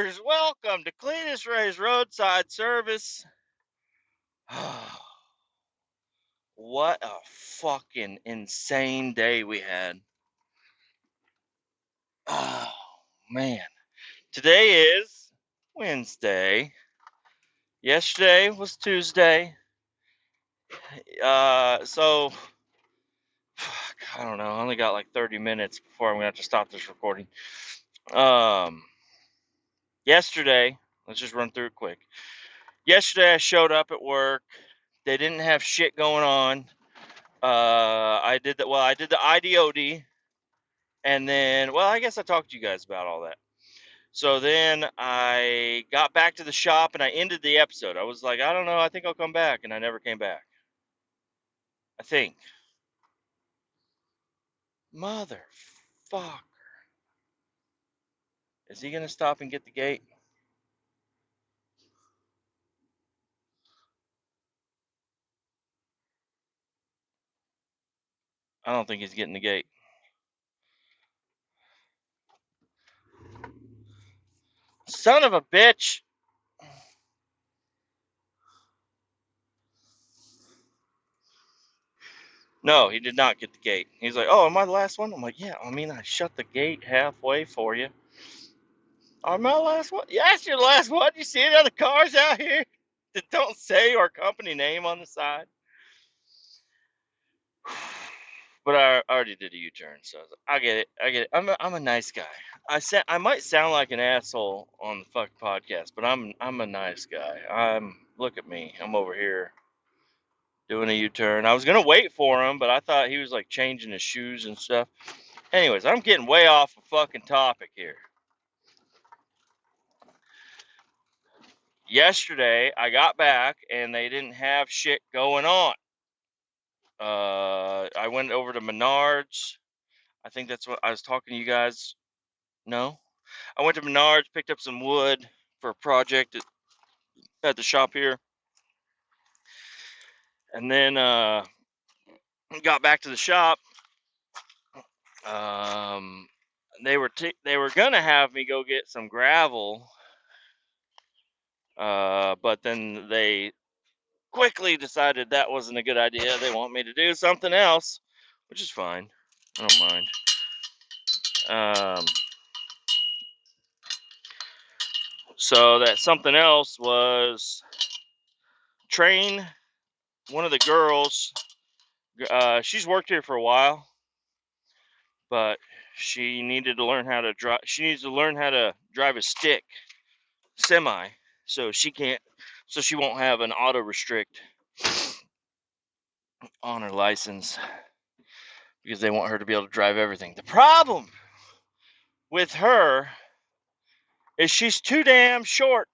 drivers, welcome to Kletus Roadside service. What a fucking insane day we had. Oh, man. Today is Wednesday. Yesterday was Tuesday. So, I don't know. I only got like 30 minutes before I'm going to have to stop this recording. Yesterday, let's just run through it quick. Yesterday, I showed up at work. They didn't have shit going on. I did the IDOD, and then, I guess I talked to you guys about all that. So then I got back to the shop and I ended the episode. I was like, I don't know, I think I'll come back, and I never came back. I think. Motherfucker. Is he gonna stop and get the gate? I don't think he's getting the gate. Son of a bitch. No, he did not get the gate. He's like, oh, am I the last one? I'm like, yeah, I mean, I shut the gate halfway for you. Am I the last one? Yes, you're the last one. You see any other cars out here that don't say our company name on the side? But I already did a U-turn, so I get it. I get it. I'm a nice guy. I might sound like an asshole on the fucking podcast, but I'm a nice guy. Look at me. I'm over here doing a U-turn. I was gonna wait for him, but I thought he was like changing his shoes and stuff. Anyways, I'm getting way off the fucking topic here. Yesterday, I got back and they didn't have shit going on. I went over to Menards. I think that's what I was talking to you guys. No, I went to Menards, picked up some wood for a project at the shop here, and then got back to the shop. They were gonna have me go get some gravel, but then they quickly decided that wasn't a good idea. They want me to do something else, which is fine. I don't mind. So that something else was train one of the girls. She's worked here for a while, but she needed to learn how to drive. She needs to learn how to drive a stick semi, so she won't have an auto restrict on her license because they want her to be able to drive everything. The problem with her is she's too damn short.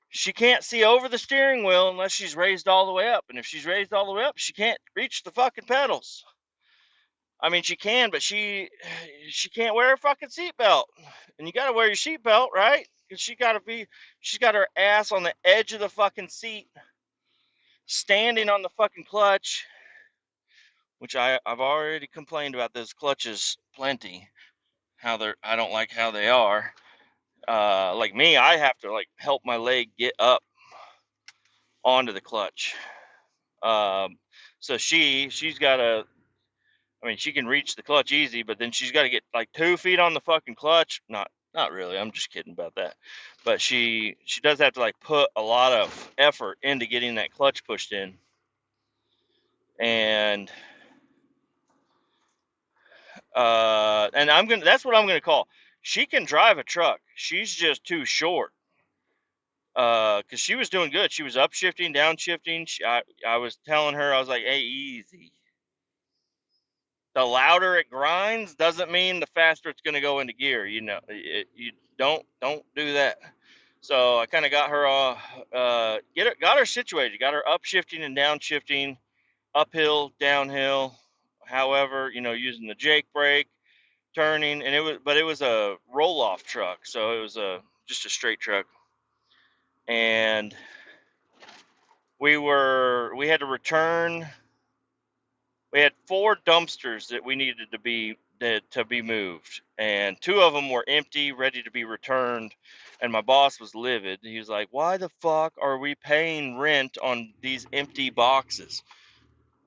She can't see over the steering wheel unless she's raised all the way up. And if she's raised all the way up, she can't reach the fucking pedals. I mean, she can, but she can't wear a fucking seatbelt. And you gotta wear your seatbelt, right? Because she's got her ass on the edge of the fucking seat, standing on the fucking clutch, which I've already complained about those clutches plenty. I don't like how they are. Like me, I have to like help my leg get up onto the clutch. So she's got to. I mean, she can reach the clutch easy, but then she's got to get like 2 feet on the fucking clutch. Not really. I'm just kidding about that. But she does have to like put a lot of effort into getting that clutch pushed in. And that's what I'm gonna call. She can drive a truck. She's just too short. Because she was doing good. She was upshifting, downshifting. I was telling her, I was like, hey, easy. The louder it grinds doesn't mean the faster it's going to go into gear. You don't do that. So I kind of got her got her situated, got her upshifting and downshifting, uphill, downhill, however, using the Jake brake, turning, and it was a roll-off truck, so it was just a straight truck. And we had to return We had 4 dumpsters that we needed to be moved, and 2 of them were empty, ready to be returned. And my boss was livid. He was like, "Why the fuck are we paying rent on these empty boxes?"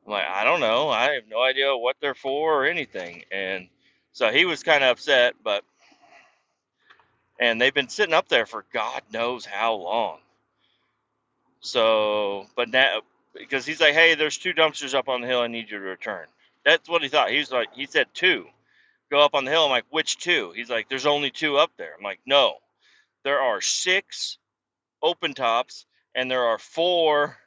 I'm like, "I don't know. I have no idea what they're for or anything." And so he was kind of upset, and they've been sitting up there for God knows how long. So, but now, because he's like, "Hey, there's 2 dumpsters up on the hill. I need you to return." That's what he thought. He said 2 go up on the hill. I'm like, "Which 2?" He's like, "There's only 2 up there." I'm like, "No, there are 6 open tops and there are 4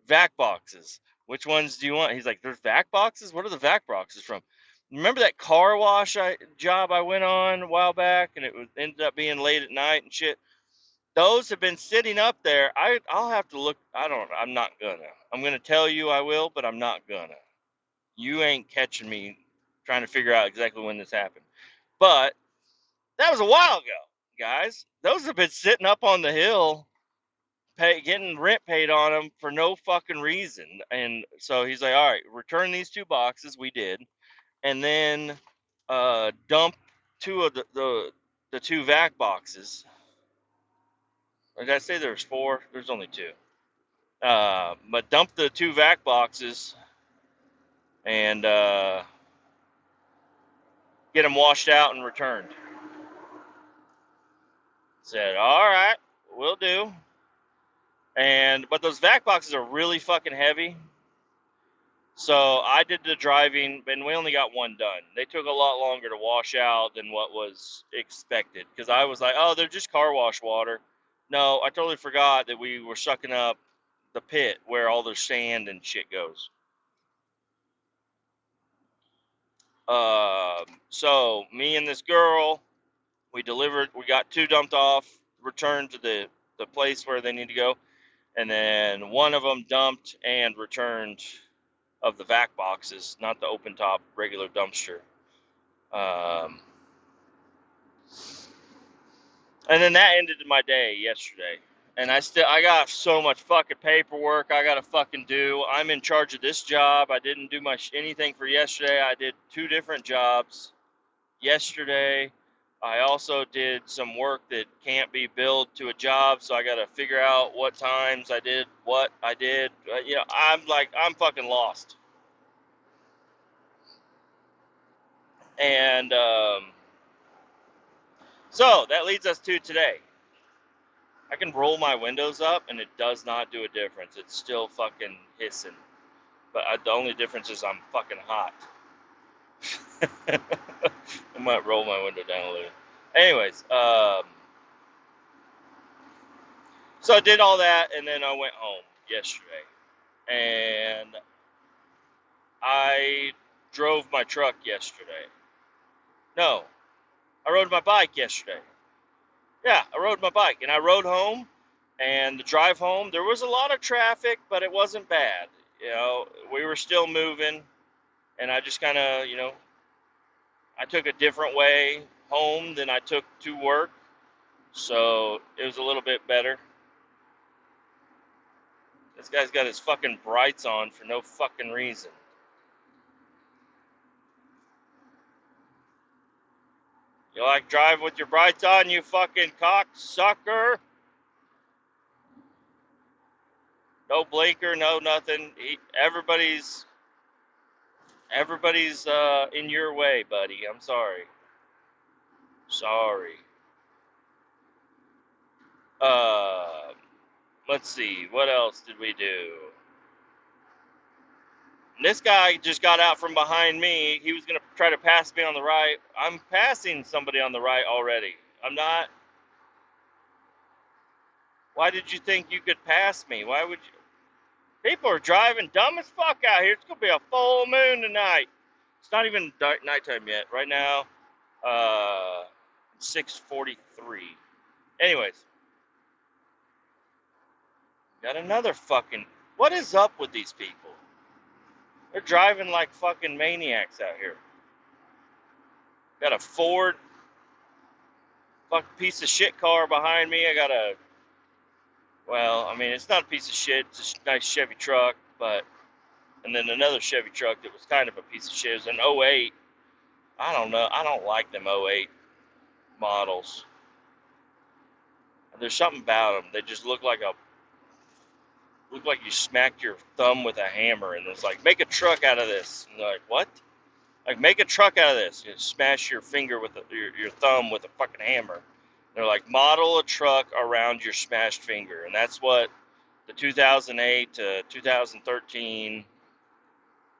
vac boxes. Which ones do you want?" He's like, "There's vac boxes? What are the vac boxes from?" Remember that car wash job I went on a while back, and it ended up being late at night and shit? Those have been sitting up there. I'll have to look. I'm not gonna. I'm gonna tell you I will, but I'm not gonna. You ain't catching me trying to figure out exactly when this happened. But that was a while ago, guys. Those have been sitting up on the hill, getting rent paid on them for no fucking reason. And so he's like, "All right, return these 2 boxes." We did, and then dump 2 of the 2 vac boxes. Or did I say there's 4? There's only 2. But dump the 2 vac boxes and get them washed out and returned. Said, "All right, we'll do." But those vac boxes are really fucking heavy. So I did the driving, and we only got 1 done. They took a lot longer to wash out than what was expected, because I was like, "Oh, they're just car wash water." No, I totally forgot that we were sucking up the pit where all the sand and shit goes. So me and this girl, we got 2 dumped off, returned to the place where they need to go, and then one of them dumped and returned of the vac boxes, not the open top regular dumpster. Um, and then that ended my day yesterday. And I got so much fucking paperwork I gotta fucking do. I'm in charge of this job. I didn't do anything for yesterday. I did 2 different jobs yesterday. I also did some work that can't be billed to a job, so I got to figure out what times I did what I did. I'm fucking lost. And so that leads us to today. I can roll my windows up, and it does not do a difference. It's still fucking hissing. But the only difference is I'm fucking hot. I might roll my window down a little. Anyways, so I did all that, and then I went home yesterday. And I drove my truck yesterday. No, I rode my bike yesterday. Yeah, I rode my bike, and I rode home. And the drive home, there was a lot of traffic, but it wasn't bad. We were still moving, and I just kind of, I took a different way home than I took to work, so it was a little bit better. This guy's got his fucking brights on for no fucking reason. You like drive with your brights on, you fucking cocksucker? No blinker, no nothing. Everybody's in your way, buddy. I'm sorry. Sorry. Uh, let's see. What else did we do? This guy just got out from behind me. He was gonna try to pass me on the right. I'm passing somebody on the right already. I'm not. Why did you think you could pass me? Why would you? People are driving dumb as fuck out here. It's gonna be a full moon tonight. It's not even nighttime yet. Right now, 6:43. Anyways, got another fucking. What is up with these people? They're driving like fucking maniacs out here. Got a Ford fucking piece of shit car behind me. Well, I mean, it's not a piece of shit. It's a nice Chevy truck, but And then another Chevy truck that was kind of a piece of shit. It was an '08. I don't know. I don't like them '08 models. There's something about them. They just look like you smacked your thumb with a hammer, and it's like, make a truck out of this. And they're like, what? Like, make a truck out of this. You smash your finger with your thumb with a fucking hammer. They're like, model a truck around your smashed finger, and that's what the 2008 to 2013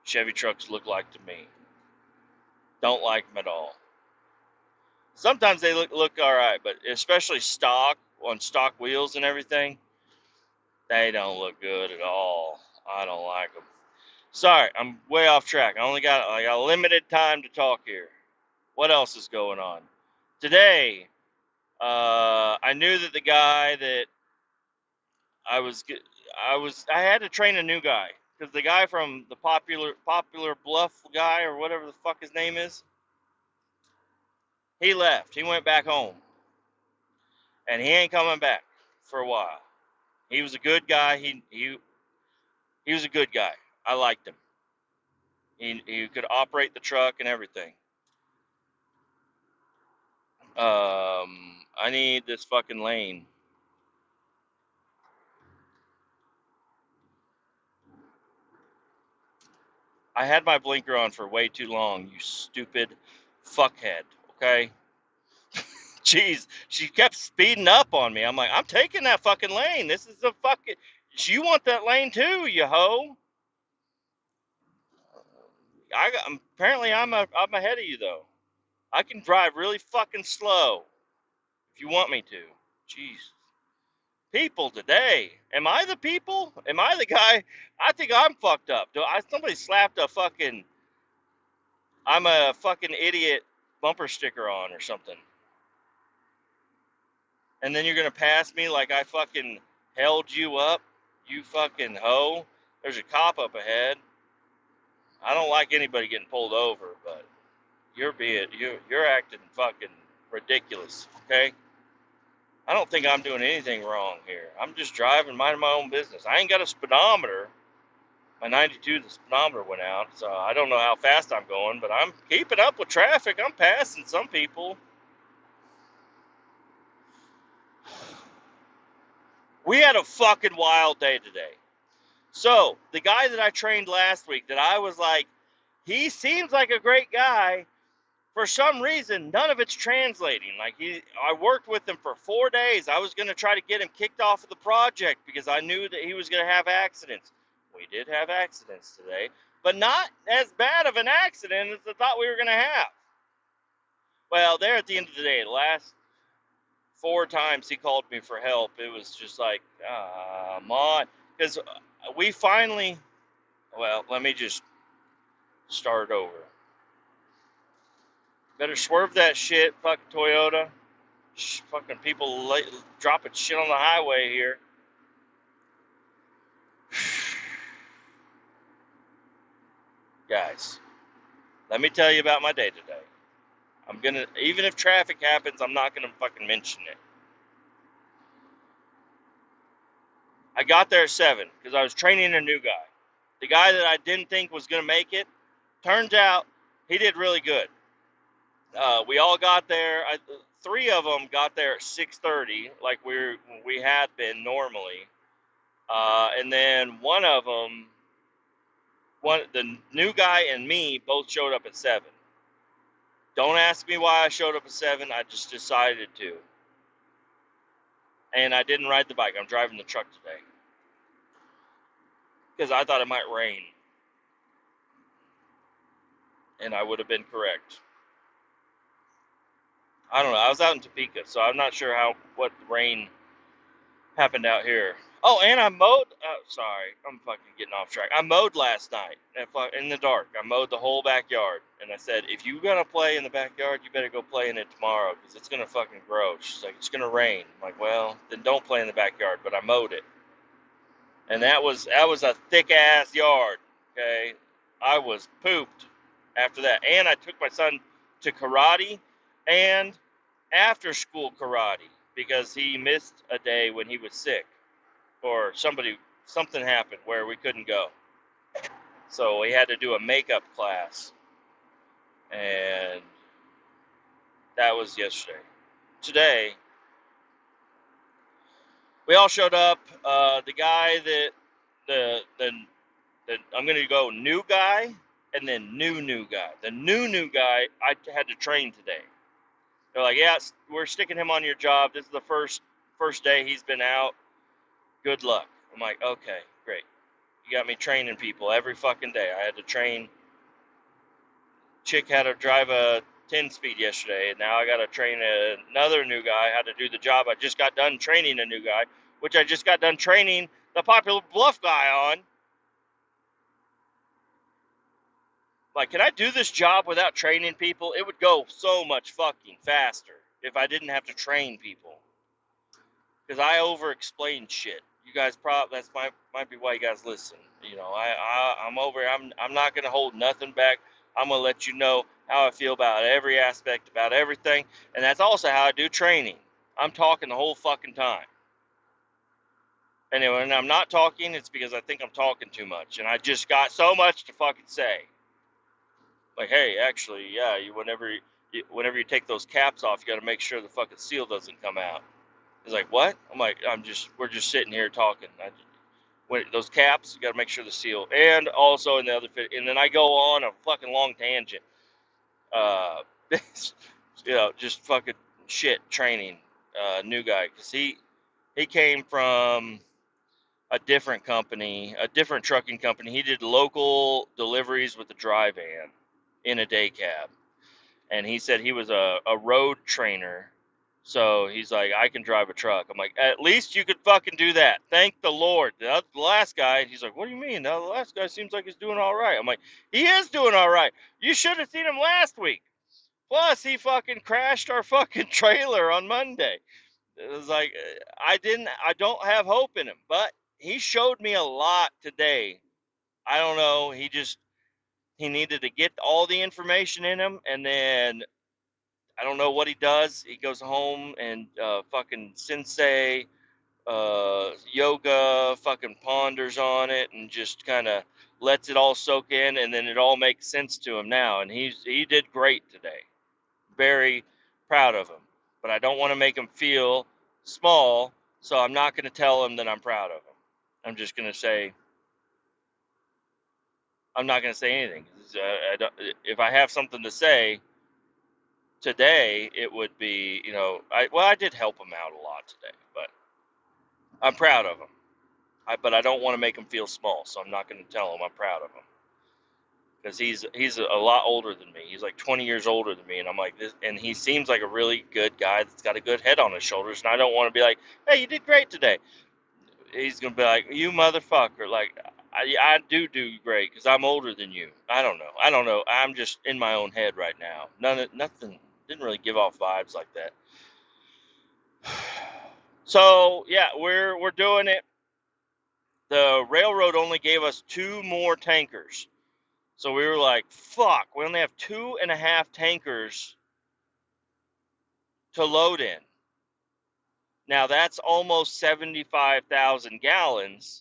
Chevy trucks look like to me. Don't like them at all. Sometimes they look all right, but especially stock on stock wheels and everything, they don't look good at all. I don't like them. Sorry, I'm way off track. I got limited time to talk here. What else is going on today? I knew that the guy that I had to train a new guy because the guy from the popular Bluff guy or whatever the fuck his name is, he left. He went back home, and he ain't coming back for a while. He was a good guy. He was a good guy. I liked him. He could operate the truck and everything. I need this fucking lane. I had my blinker on for way too long, you stupid fuckhead, okay? Jeez, she kept speeding up on me. I'm like, I'm taking that fucking lane. This is the fucking... You want that lane too, you hoe. Apparently I'm ahead of you, though. I can drive really fucking slow if you want me to. Jeez. People today. Am I the people? Am I the guy? I think I'm fucked up. Somebody slapped a fucking... I'm a fucking idiot bumper sticker on or something. And then you're going to pass me like I fucking held you up, you fucking hoe. There's a cop up ahead. I don't like anybody getting pulled over, but you're acting fucking ridiculous, okay? I don't think I'm doing anything wrong here. I'm just driving, minding my own business. I ain't got a speedometer. My 92, the speedometer went out, so I don't know how fast I'm going, but I'm keeping up with traffic. I'm passing some people. We had a fucking wild day today. So, the guy that I trained last week, that I was like, he seems like a great guy. For some reason, none of it's translating. Like, I worked with him for 4 days. I was going to try to get him kicked off of the project because I knew that he was going to have accidents. We did have accidents today, but not as bad of an accident as I thought we were going to have. Well, there at the end of the day, the last 4 times he called me for help, it was just like, come on. Because we finally, well, let me just start over. Better swerve that shit, fucking Toyota. Fucking people dropping shit on the highway here. Guys, let me tell you about my day today. Even if traffic happens, I'm not gonna fucking mention it. I got there at 7 because I was training a new guy. The guy that I didn't think was gonna make it, turns out he did really good. We all got there. 3 of them got there at 6:30, like we had been normally. And then one of them, the new guy and me, both showed up at 7. Don't ask me why I showed up at 7. I just decided to. And I didn't ride the bike. I'm driving the truck today because I thought it might rain, and I would have been correct. I don't know. I was out in Topeka, so I'm not sure what rain happened out here. Oh, and I mowed. Sorry, I'm fucking getting off track. I mowed last night in the dark. I mowed the whole backyard, and I said, if you're gonna play in the backyard, you better go play in it tomorrow because it's gonna fucking grow. She's like, it's gonna rain. I'm like, well, then don't play in the backyard. But I mowed it, and that was a thick ass yard. Okay, I was pooped after that, and I took my son to karate and after school karate because he missed a day when he was sick or something happened where we couldn't go. So we had to do a makeup class, and that was yesterday. Today, we all showed up. The guy that the I'm gonna go new guy and then new guy. The new guy I had to train today. They're like, yeah, we're sticking him on your job. This is the first day he's been out. Good luck. I'm like, okay, great. You got me training people every fucking day. I had to train. Chick had to drive a 10-speed yesterday, and now I got to train another new guy how to do the job I just got done training a new guy, which I just got done training the Popular Bluff guy on. Like, can I do this job without training people? It would go so much fucking faster if I didn't have to train people. Because I over-explain shit. You guys that's might be why you guys listen. You know, I'm not gonna hold nothing back. I'm gonna let you know how I feel about every aspect, about everything, and that's also how I do training. I'm talking the whole fucking time. And when I'm not talking, it's because I think I'm talking too much, and I just got so much to fucking say. Like, hey, actually, yeah, whenever you take those caps off, you got to make sure the fucking seal doesn't come out. He's like, what? I'm like, we're just sitting here talking. Those caps, you got to make sure the seal, and also in the other fit, and then I go on a fucking long tangent. Just fucking shit training, new guy, because he came from a different company, a different trucking company. He did local deliveries with a dry van in a day cab. And he said he was a road trainer. So he's like, I can drive a truck. I'm like, at least you could fucking do that. Thank the Lord. The last guy, he's like, what do you mean? The last guy seems like he's doing all right. I'm like, he is doing all right. You should have seen him last week. Plus, he fucking crashed our fucking trailer on Monday. It was like, I don't have hope in him. But he showed me a lot today. I don't know. He needed to get all the information in him, and then I don't know what he does. He goes home and fucking sensei yoga, fucking ponders on it, and just kind of lets it all soak in, and then it all makes sense to him now. And he did great today. Very proud of him. But I don't want to make him feel small, so I'm not going to tell him that I'm proud of him. I'm just going to say I'm not going to say anything. If I have something to say today, it would be, I did help him out a lot today, but I'm proud of him. But I don't want to make him feel small, so I'm not going to tell him I'm proud of him, because he's a lot older than me. He's like 20 years older than me, and I'm like this, and he seems like a really good guy that's got a good head on his shoulders, and I don't want to be like, hey, you did great today. He's gonna be like, you motherfucker, like I do great because I'm older than you. I don't know. I'm just in my own head right now. Nothing didn't really give off vibes like that. So yeah, we're doing it. The railroad only gave us 2 more tankers, so we were like, fuck, we only have 2.5 tankers to load in. Now that's almost 75,000 gallons.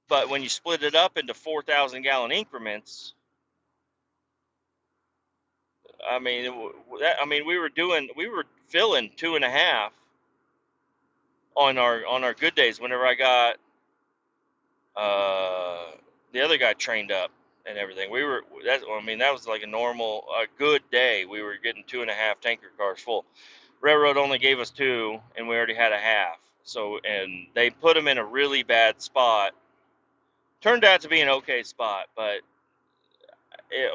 But when you split it up into 4,000 gallon increments, we were filling 2.5 on our good days. Whenever I got the other guy trained up and everything, that was like a good day. We were getting 2.5 tanker cars full. Railroad only gave us 2, and we already had a half. So, and they put them in a really bad spot. Turned out to be an okay spot, but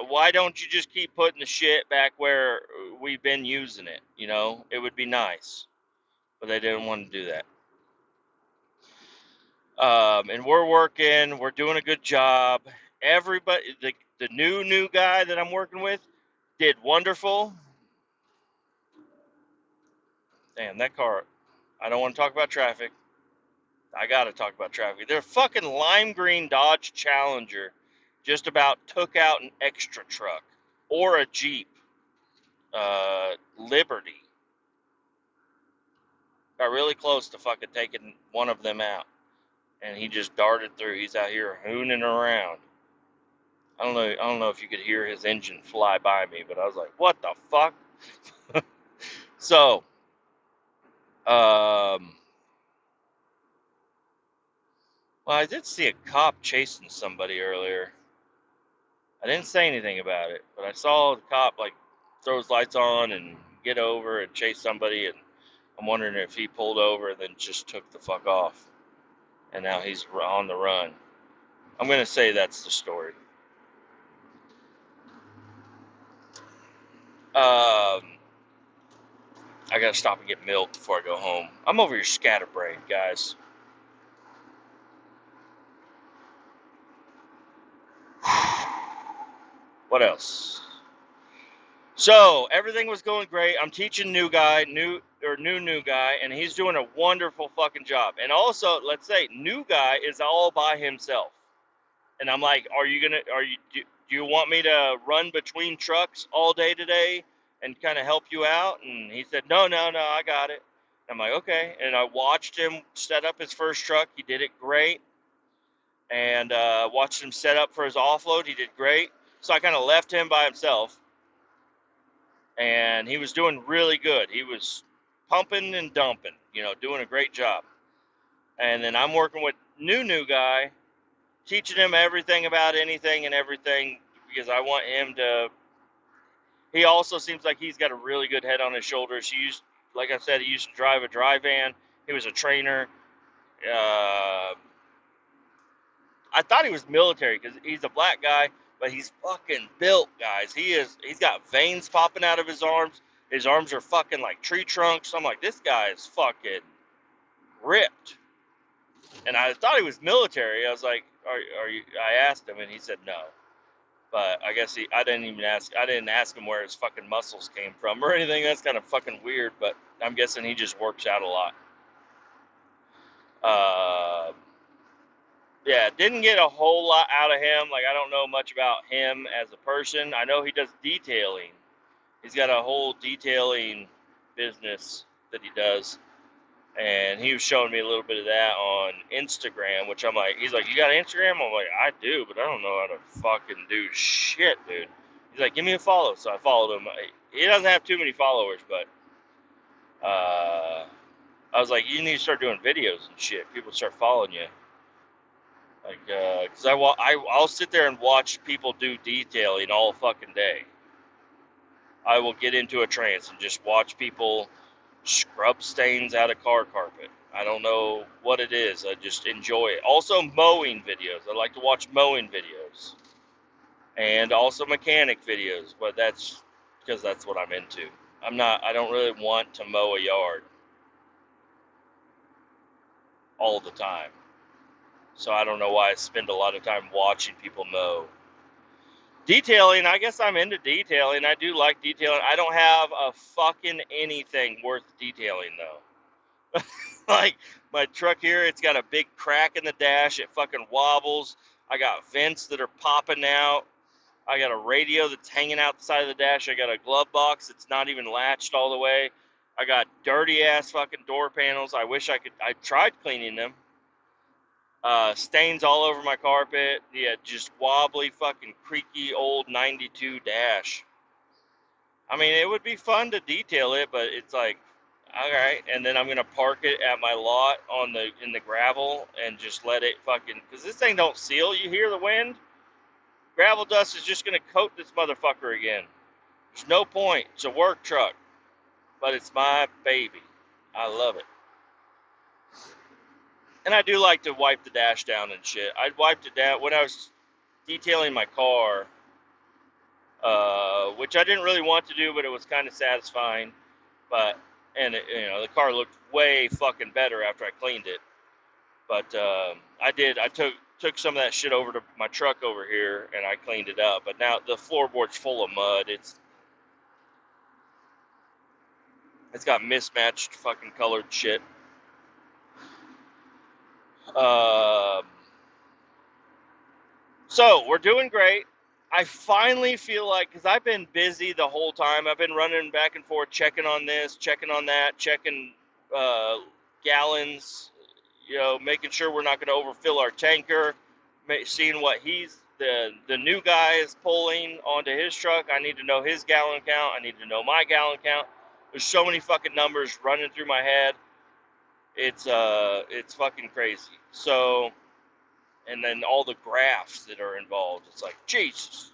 why don't you just keep putting the shit back where we've been using it? It would be nice, but they didn't want to do that. And we're doing a good job. Everybody, the new guy that I'm working with did wonderful. Damn, that car, I don't want to talk about traffic. I got to talk about traffic. Their fucking lime green Dodge Challenger just about took out an extra truck or a Jeep. Liberty. Got really close to taking one of them out. And he just darted through. He's out here hooning around. I don't know if you could hear his engine fly by me, but I was like, what the fuck? So, well, I did see a cop chasing somebody earlier. I didn't say anything about it, but I saw the cop like throw his lights on and get over and chase somebody, and I'm wondering if he pulled over and then just took the fuck off, and now he's on the run. I'm gonna say that's the story. I gotta stop and get milk before I go home. I'm over here scatterbrained, guys. What else? So everything was going great. I'm teaching new guy, new guy, and he's doing a wonderful fucking job. And also, let's say new guy is all by himself. And I'm like, do you want me to run between trucks all day today and kind of help you out? And he said, no, I got it. I'm like, okay. And I watched him set up his first truck. He did it great. And watched him set up for his offload. He did great. So I kind of left him by himself. And he was doing really good. He was pumping and dumping, doing a great job. And then I'm working with new guy, teaching him everything about anything and everything, because I want him to. He also seems like he's got a really good head on his shoulders. Like I said, he used to drive a dry van. He was a trainer. I thought he was military because he's a black guy, but he's fucking built, guys. He's got veins popping out of his arms. His arms are fucking like tree trunks. I'm like, this guy is fucking ripped. And I thought he was military. I was like, are you? I asked him, and he said no. But I guess I didn't ask him where his fucking muscles came from or anything. That's kind of fucking weird. But I'm guessing he just works out a lot. Yeah, didn't get a whole lot out of him. Like, I don't know much about him as a person. I know he does detailing. He's got a whole detailing business that he does. And he was showing me a little bit of that on Instagram, which I'm like, he's like, you got Instagram? I'm like, I do, but I don't know how to fucking do shit, dude. He's like, give me a follow. So I followed him. He doesn't have too many followers, but I was like, you need to start doing videos and shit. People start following you. Like, because I'll sit there and watch people do detailing all fucking day. I will get into a trance and just watch people scrub stains out of car carpet. I don't know what it is. I just enjoy it. Also, mowing videos. I like to watch mowing videos. And also mechanic videos, but that's because that's what I'm into. I don't really want to mow a yard all the time. So I don't know why I spend a lot of time watching people mow. Detailing, I guess I'm into detailing. I do like detailing. I don't have a fucking anything worth detailing, though. Like, my truck here, it's got a big crack in the dash. It fucking wobbles. I got vents that are popping out. I got a radio that's hanging out the side of the dash. I got a glove box that's not even latched all the way. I got dirty-ass fucking door panels. I tried cleaning them. Stains all over my carpet. Yeah, just wobbly, fucking creaky old 92 dash. I mean, it would be fun to detail it, but it's like, all right. And then I'm gonna park it at my lot in the gravel and just let it fucking, because this thing don't seal. You hear the wind? Gravel dust is just gonna coat this motherfucker again. There's no point. It's a work truck, but it's my baby. I love it. And I do like to wipe the dash down and shit. I wiped it down when I was detailing my car, which I didn't really want to do, but it was kind of satisfying. The car looked way fucking better after I cleaned it. But I took some of that shit over to my truck over here, and I cleaned it up. But now the floorboard's full of mud. It's got mismatched fucking colored shit. So we're doing great. I finally feel like, because I've been busy the whole time. I've been running back and forth, checking on this, checking on that, checking gallons, making sure we're not going to overfill our tanker, seeing what he's the new guy is pulling onto his truck. I need to know his gallon count. I need to know my gallon count. There's so many fucking numbers running through my head. It's fucking crazy. So, and then all the graphs that are involved. It's like, Jesus.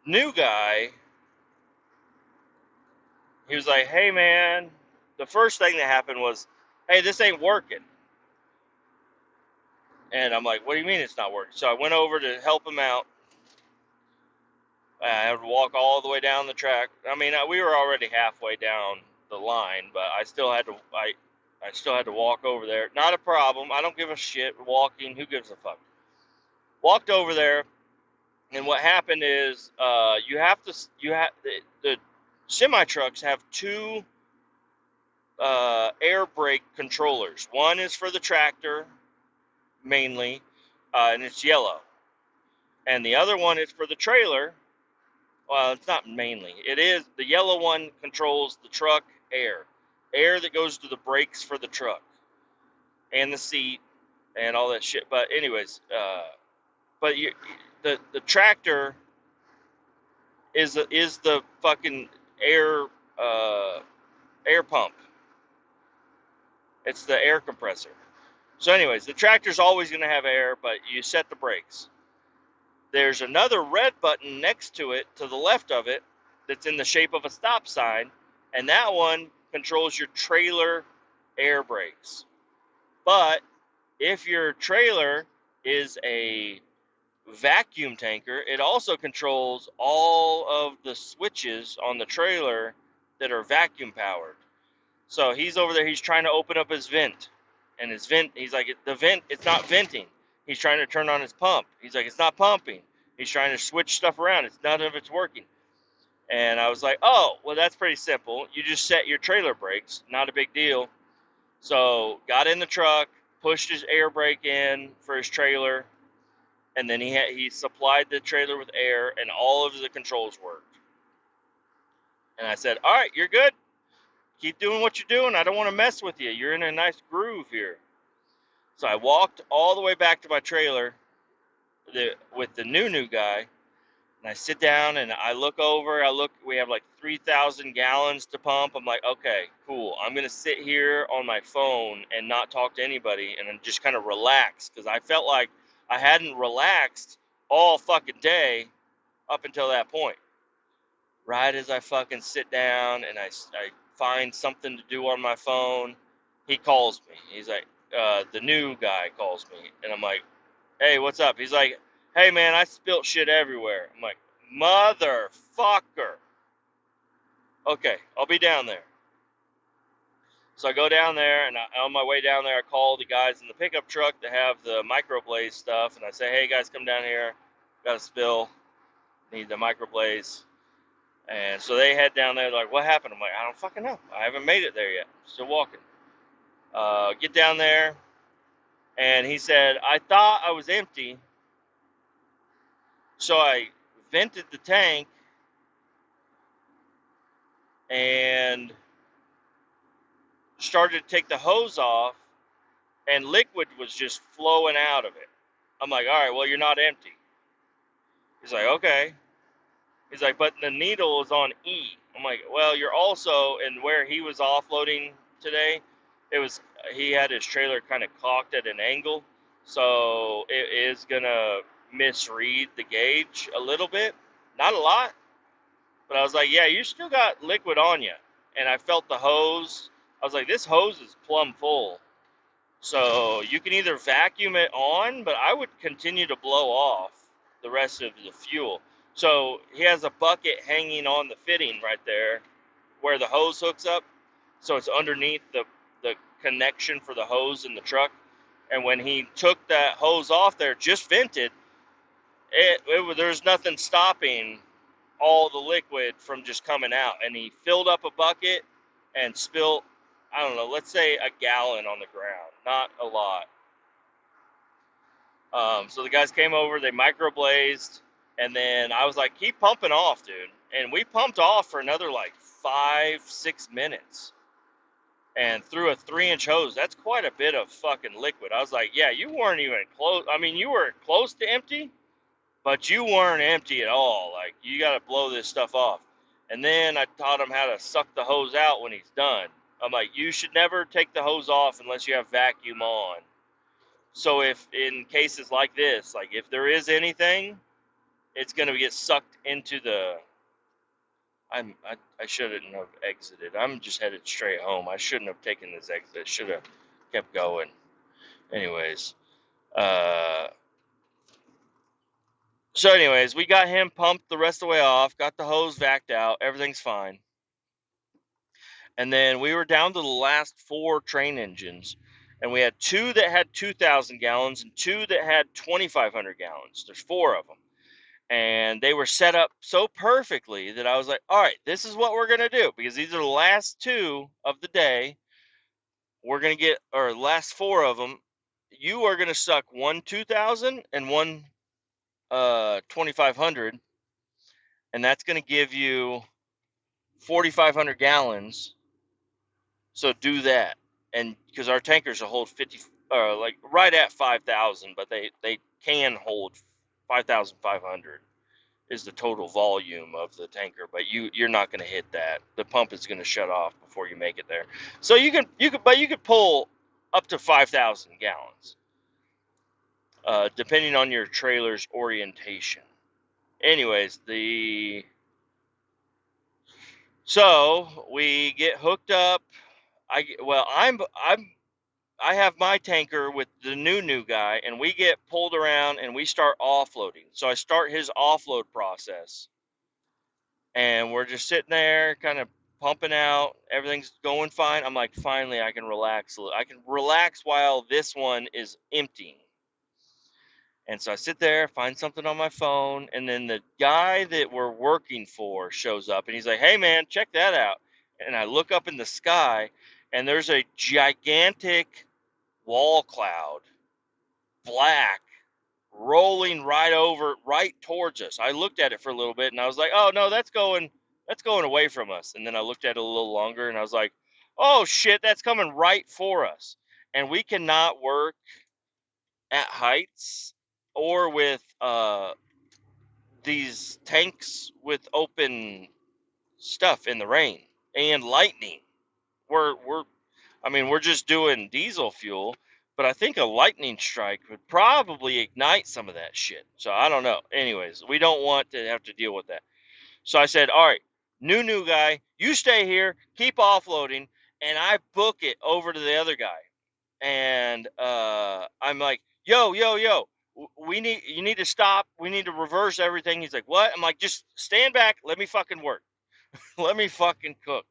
New guy, he was like, hey man, the first thing that happened was, hey, this ain't working. And I'm like, what do you mean it's not working? So I went over to help him out. I had to walk all the way down the track. I mean, we were already halfway down the line, but I still had to walk over there. Not a problem. I don't give a shit walking. Who gives a fuck? Walked over there, and what happened is the semi trucks have two air brake controllers. One is for the tractor mainly, and it's yellow, and the other one is for the trailer. Well, it's not mainly. It is. The yellow one controls the truck air that goes to the brakes for the truck and the seat and all that shit. But anyways, the tractor is the fucking air pump. It's the air compressor. So anyways, the tractor's always going to have air, but you set the brakes. There's another red button next to it, to the left of it, that's in the shape of a stop sign, and that one controls your trailer air brakes. But if your trailer is a vacuum tanker, it also controls all of the switches on the trailer that are vacuum powered. So he's over there, he's trying to open up his vent, and his vent, he's like, the vent, it's not venting. He's trying to turn on his pump. He's like, it's not pumping. He's trying to switch stuff around. None of it's working. And I was like, oh, well, that's pretty simple. You just set your trailer brakes. Not a big deal. So got in the truck, pushed his air brake in for his trailer, and then he supplied the trailer with air, and all of the controls worked. And I said, all right, you're good. Keep doing what you're doing. I don't want to mess with you. You're in a nice groove here. So I walked all the way back to my trailer with the new guy, and I sit down and I look over. We have like 3,000 gallons to pump. I'm like, okay, cool. I'm going to sit here on my phone and not talk to anybody and just kind of relax, because I felt like I hadn't relaxed all fucking day up until that point. Right as I fucking sit down and I find something to do on my phone, he calls me. He's like, the new guy calls me, and I'm like, hey, what's up? He's like, hey man, I spilt shit everywhere. I'm like, motherfucker. Okay, I'll be down there. So I go down there, and on my way down there, I call the guys in the pickup truck that have the microblaze stuff, and I say, hey guys, come down here, got a spill, need the microblaze. And so they head down there, like, what happened? I'm like, I don't fucking know. I haven't made it there yet. Still walking. Get down there, and he said, I thought I was empty, so I vented the tank and started to take the hose off, and liquid was just flowing out of it. I'm like, all right, well, you're not empty. He's like, okay. He's like, but the needle is on E. I'm like, well, you're also, and where he was offloading today, he had his trailer kind of cocked at an angle, so it is gonna misread the gauge a little bit, not a lot, but I was like, yeah, you still got liquid on you. And I felt the hose. I was like, this hose is plumb full, so you can either vacuum it on, but I would continue to blow off the rest of the fuel. So he has a bucket hanging on the fitting right there where the hose hooks up. So it's underneath the connection for the hose in the truck. And when he took that hose off there, just vented, there's nothing stopping all the liquid from just coming out. And he filled up a bucket and spilled, I don't know, let's say a gallon on the ground. Not a lot. So the guys came over, they microblazed. And then I was like, keep pumping off, dude. And we pumped off for another like 5-6 minutes. and through a 3-inch hose. That's quite a bit of fucking liquid. I was like, yeah, you weren't even close. I mean, you were close to empty, but you weren't empty at all. Like, you got to blow this stuff off. And then I taught him how to suck the hose out when he's done. I'm like, you should never take the hose off unless you have vacuum on. So if in cases like this, like if there is anything, it's going to get sucked into the. I shouldn't have exited. I'm just headed straight home. I shouldn't have taken this exit. Should have kept going. Anyways, uh, so anyways, we got him pumped the rest of the way off. Got the hose vacked out. Everything's fine. And then we were down to the last 4 train engines, and we had 2 that had 2,000 gallons and 2 that had 2,500 gallons. There's 4 of them. And they were set up so perfectly that I was like, all right, this is what we're going to do, because these are the last 2 of the day. We're going to get, or last 4 of them. You are going to suck one 2,000 and one 2,500, and that's going to give you 4,500 gallons. So do that. And because our tankers will hold 50, like right at 5,000, but they can hold 5,500. Is the total volume of the tanker, but you're not going to hit that. The pump is going to shut off before you make it there. So you could pull up to 5,000 gallons, depending on your trailer's orientation. Anyways, so we get hooked up. I have my tanker with the new guy, and we get pulled around and we start offloading. So I start his offload process. And we're just sitting there kind of pumping out. Everything's going fine. I'm like, finally, I can relax a little. I can relax while this one is emptying. And so I sit there, find something on my phone, and then the guy that we're working for shows up, and he's like, hey, man, check that out. And I look up in the sky, and there's a gigantic wall cloud, black, rolling right towards us. I looked at it for a little bit and I was like, oh no, that's going away from us. And then I looked at it a little longer and I was like, oh shit, that's coming right for us. And we cannot work at heights or with these tanks with open stuff in the rain and lightning. We're just doing diesel fuel, but I think a lightning strike would probably ignite some of that shit. So I don't know. Anyways, we don't want to have to deal with that. So I said, all right, new guy, you stay here, keep offloading, and I book it over to the other guy. And I'm like, yo, you need to stop. We need to reverse everything. He's like, what? I'm like, just stand back. Let me fucking work. Let me fucking cook.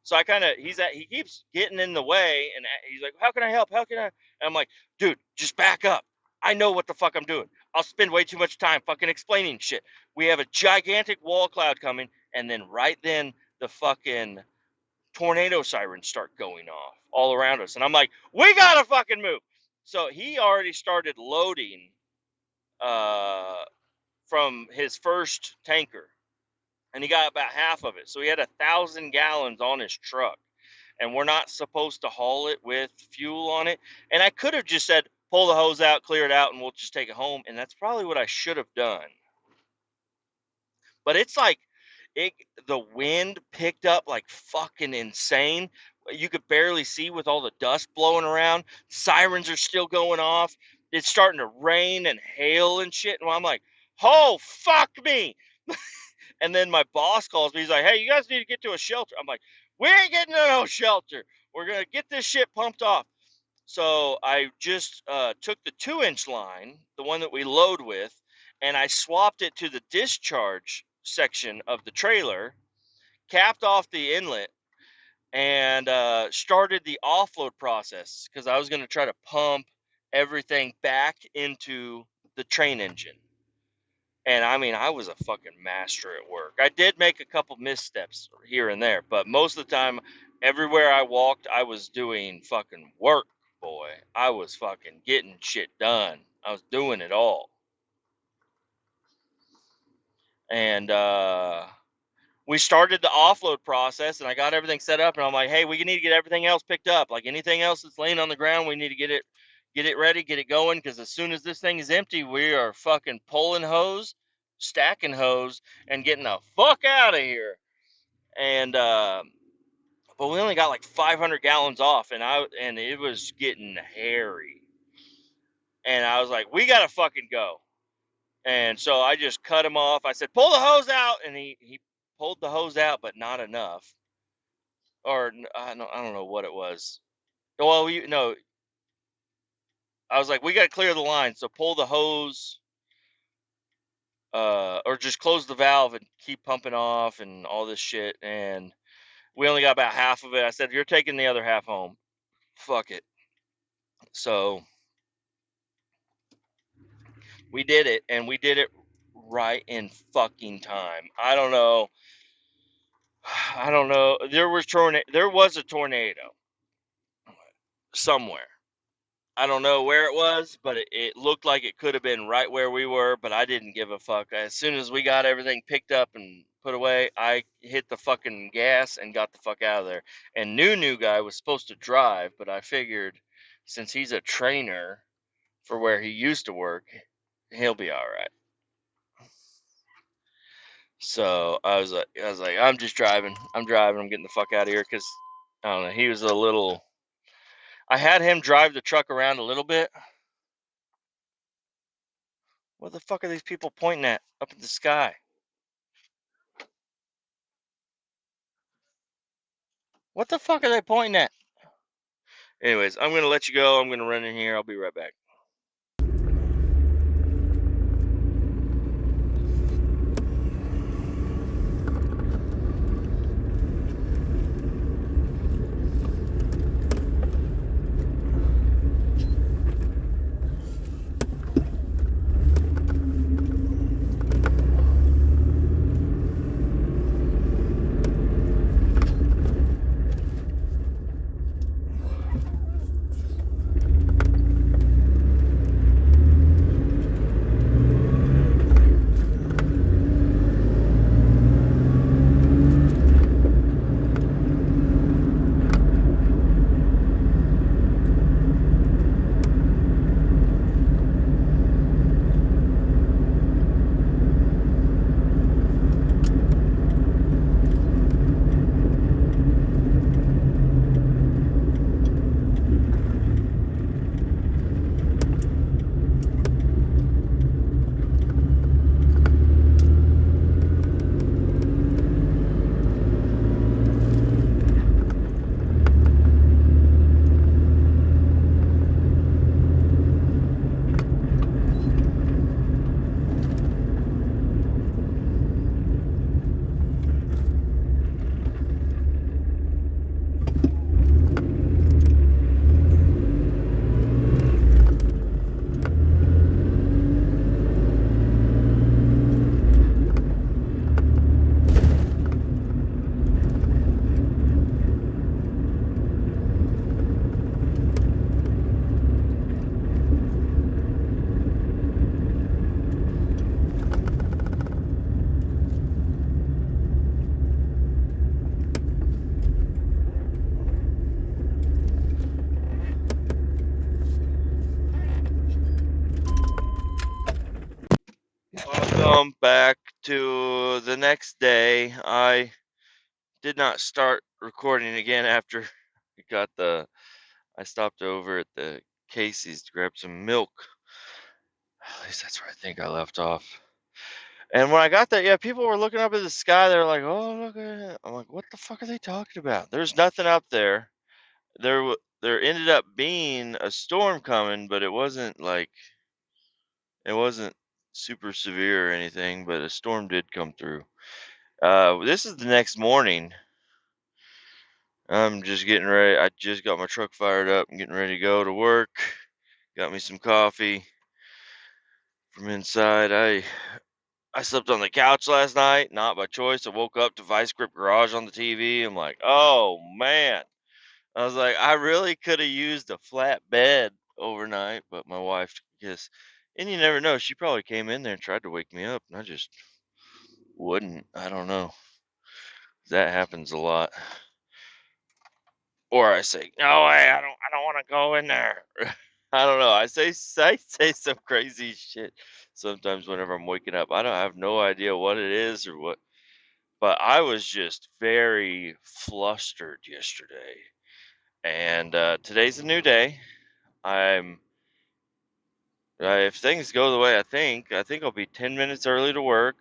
So he keeps getting in the way, and he's like, how can I help? How can I? And I'm like, dude, just back up. I know what the fuck I'm doing. I'll spend way too much time fucking explaining shit. We have a gigantic wall cloud coming, and then right then the fucking tornado sirens start going off all around us. And I'm like, we gotta fucking move. So he already started loading from his first tanker, and he got about half of it. So he had 1,000 gallons on his truck, and we're not supposed to haul it with fuel on it. And I could have just said, pull the hose out, clear it out, and we'll just take it home. And that's probably what I should have done. But it's like the wind picked up like fucking insane. You could barely see with all the dust blowing around. Sirens are still going off. It's starting to rain and hail and shit. And I'm like, oh, fuck me. And then my boss calls me. He's like, hey, you guys need to get to a shelter. I'm like, we ain't getting to no shelter. We're going to get this shit pumped off. So I just took the 2-inch line, the one that we load with, and I swapped it to the discharge section of the trailer, capped off the inlet, and started the offload process because I was going to try to pump everything back into the train engine. And I mean, I was a fucking master at work. I did make a couple missteps here and there, but most of the time, everywhere I walked, I was doing fucking work, boy. I was fucking getting shit done. I was doing it all. And we started the offload process, and I got everything set up, and I'm like, hey, we need to get everything else picked up. Like anything else that's laying on the ground, we need to get it ready, get it going, because as soon as this thing is empty, we are fucking pulling hose, stacking hose, and getting the fuck out of here. And but we only got like 500 gallons off, and it was getting hairy. And I was like, we gotta fucking go. And so I just cut him off. I said, pull the hose out, and he pulled the hose out, but not enough. Or I don't know what it was. Well, no, I was like, we got to clear the line, so pull the hose, or just close the valve and keep pumping off and all this shit. And we only got about half of it. I said, you're taking the other half home. Fuck it. So we did it, and we did it right in fucking time. I don't know. There was a tornado somewhere. I don't know where it was, but it looked like it could have been right where we were, but I didn't give a fuck. As soon as we got everything picked up and put away, I hit the fucking gas and got the fuck out of there. And new guy was supposed to drive, but I figured since he's a trainer for where he used to work, he'll be all right. So I was like, I'm just driving. I'm getting the fuck out of here, because I don't know. He was a little. I had him drive the truck around a little bit. What the fuck are these people pointing at up in the sky? What the fuck are they pointing at? Anyways, I'm going to let you go. I'm going to run in here. I'll be right back. Welcome back to the next day. I did not start recording again after I stopped over at the Casey's to grab some milk. At least that's where I think I left off. And when I got there, yeah, people were looking up at the sky. They were like, "Oh, look at it." I'm like, "What the fuck are they talking about?" There's nothing up there. There ended up being a storm coming, but it wasn't super severe or anything. But a storm did come through. This is the next morning. I'm just getting ready. I just got my truck fired up. I'm getting ready to go to work. Got me some coffee from inside. I slept on the couch last night, not by choice. I woke up to Vice Grip Garage on the TV. I'm like, oh man. I was like, I really could have used a flat bed overnight, but my wife, and you never know, she probably came in there and tried to wake me up, and I just wouldn't. I don't know. That happens a lot. Or I say, no way, I don't want to go in there. I don't know. I say some crazy shit sometimes whenever I'm waking up. I have no idea what it is or what, but I was just very flustered yesterday. And today's a new day. I'm if things go the way I think I'll be 10 minutes early to work.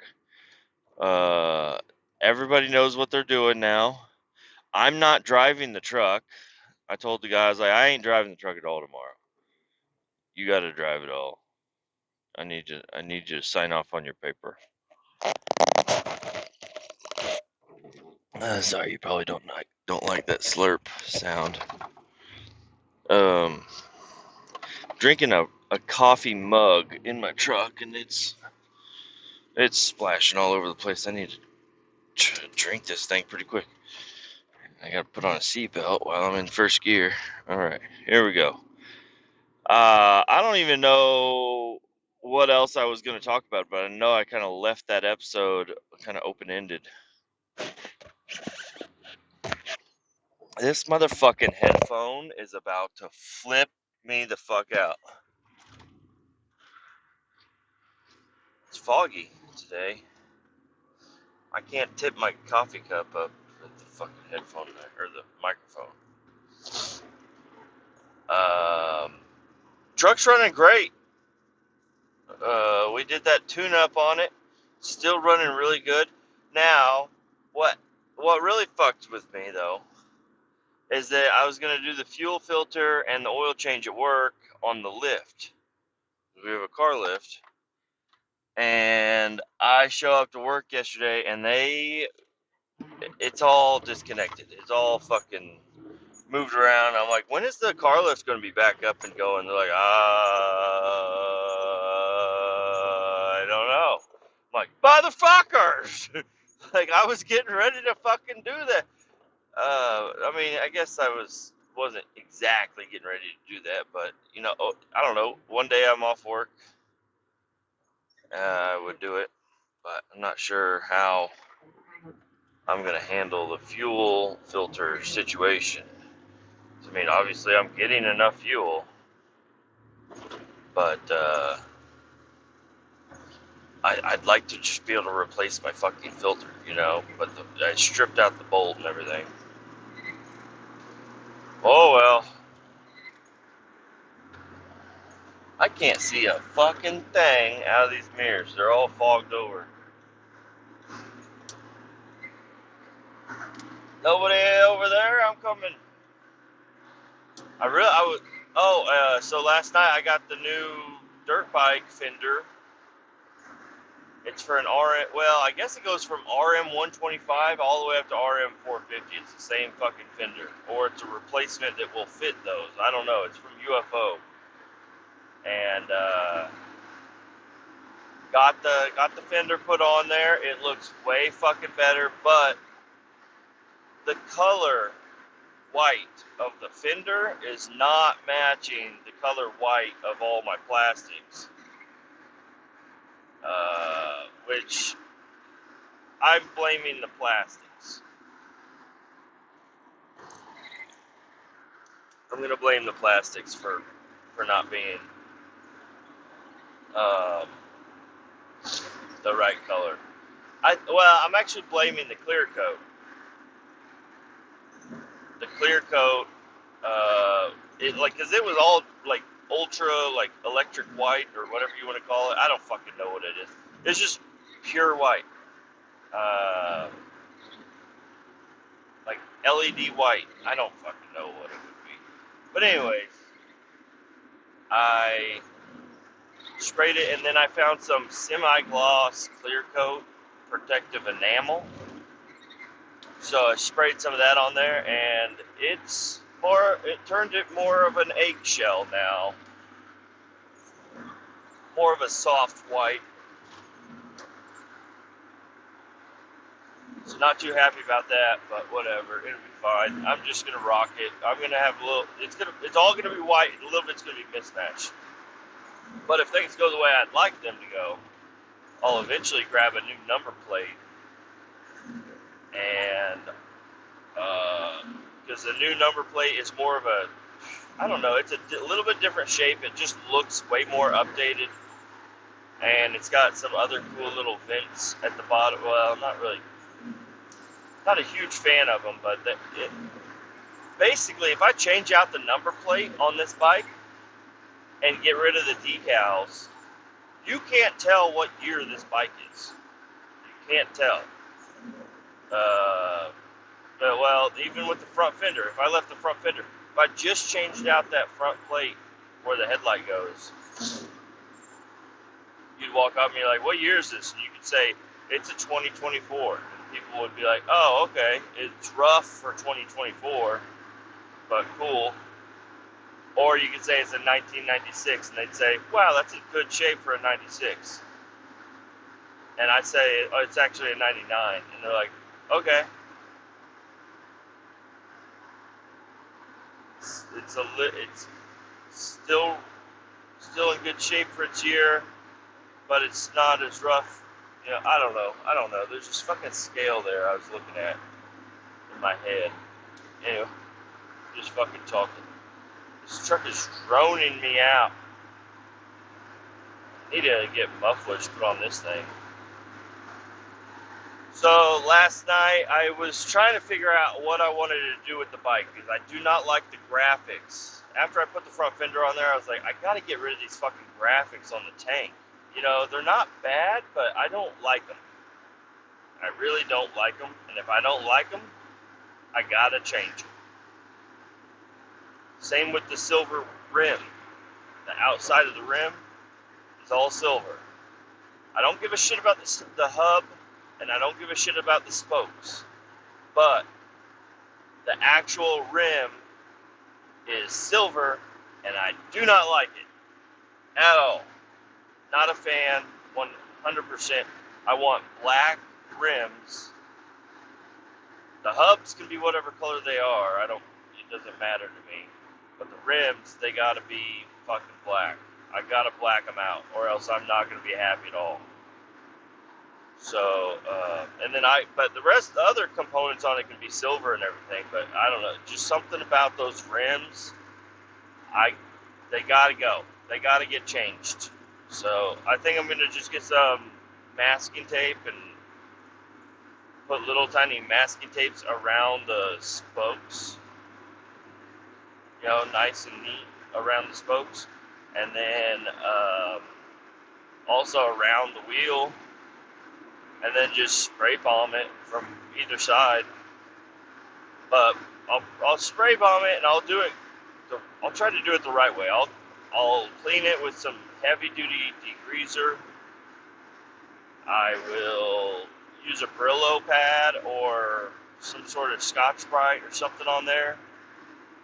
Everybody knows what they're doing now. I'm not driving the truck. I told the guys, I ain't driving the truck at all tomorrow. You got to drive it all. I need you to sign off on your paper. Sorry, you probably don't like that slurp sound. Drinking a coffee mug in my truck, and it's splashing all over the place. I need to drink this thing pretty quick. I gotta put on a seatbelt while I'm in first gear. All right, here we go. I don't even know what else I was going to talk about, but I know I kind of left that episode kind of open-ended. This motherfucking headphone is about to flip me the fuck out. It's foggy today. I can't tip my coffee cup up with the fucking headphone or the microphone. Truck's running great. We did that tune-up on it. Still running really good. Now, what really fucked with me though is that I was gonna do the fuel filter and the oil change at work on the lift. We have a car lift, and I show up to work yesterday, and it's all disconnected. It's all fucking moved around. I'm like, when is the car lift going to be back up and going? They're like, I don't know. I'm like, motherfuckers! Like, I was getting ready to fucking do that. I mean, I guess I wasn't exactly getting ready to do that, but, you know, I don't know. One day I'm off work, I would do it, but I'm not sure how I'm going to handle the fuel filter situation. I mean, obviously I'm getting enough fuel, but I'd like to just be able to replace my fucking filter, you know, but I stripped out the bolt and everything. Oh well. I can't see a fucking thing out of these mirrors. They're all fogged over. Nobody over there? I'm coming. So last night I got the new dirt bike fender. It's for an RM, well, I guess it goes from RM 125 all the way up to RM 450. It's the same fucking fender. Or it's a replacement that will fit those. I don't know. It's from UFO. And got the fender put on there. It looks way fucking better, but the color white of the fender is not matching the color white of all my plastics. Which I'm blaming the plastics. I'm going to blame the plastics for not being the right color. I'm actually blaming the clear coat. The clear coat, because it was all like ultra, like electric white or whatever you want to call it. I don't fucking know what it is. It's just pure white. Like LED white. I don't fucking know what it would be. But anyways, I sprayed it, and then I found some semi-gloss clear coat protective enamel. So I sprayed some of that on there, and it turned it more of an eggshell now. More of a soft white. So not too happy about that, but whatever, it'll be fine. I'm just gonna rock it. I'm gonna have it's all gonna be white, and a little bit's gonna be mismatched. But if things go the way I'd like them to go, I'll eventually grab a new number plate and because the new number plate is more of a, I don't know, it's a little bit different shape. It just looks way more updated, and it's got some other cool little vents at the bottom. Well, not a huge fan of them, but basically, if I change out the number plate on this bike and get rid of the decals, you can't tell what year this bike is. You can't tell. Well, even with the front fender, if I left the front fender, if I just changed out that front plate where the headlight goes, you'd walk up and you're like, what year is this? And you could say, it's a 2024. And people would be like, oh, okay, it's rough for 2024, but cool. Or you could say it's a 1996, and they'd say, wow, that's in good shape for a 96. And I say, oh, it's actually a 99. And they're like, okay. It's still in good shape for its year, but it's not as rough. You know, I don't know. There's this fucking scale there I was looking at in my head. Anyway, just fucking talking. This truck is droning me out. Need to get mufflers put on this thing. So last night I was trying to figure out what I wanted to do with the bike, because I do not like the graphics. After I put the front fender on there, I was like, I gotta get rid of these fucking graphics on the tank. You know, they're not bad, but I don't like them. I really don't like them, and if I don't like them, I gotta change them. Same with the silver rim. The outside of the rim is all silver. I don't give a shit about the hub, and I don't give a shit about the spokes. But the actual rim is silver, and I do not like it at all. Not a fan, 100%. I want black rims. The hubs can be whatever color they are. It doesn't matter to me. But the rims, they gotta be fucking black. I gotta black them out, or else I'm not gonna be happy at all. So, but the other components on it can be silver and everything, but I don't know, just something about those rims, they gotta go. They gotta get changed. So, I think I'm gonna just get some masking tape and put little tiny masking tapes around the spokes. You know, nice and neat around the spokes. And then, also around the wheel. And then just spray bomb it from either side. But I'll spray bomb it, and I'll do it. I'll try to do it the right way. I'll clean it with some heavy duty degreaser. I will use a Brillo pad or some sort of Scotch-Brite or something on there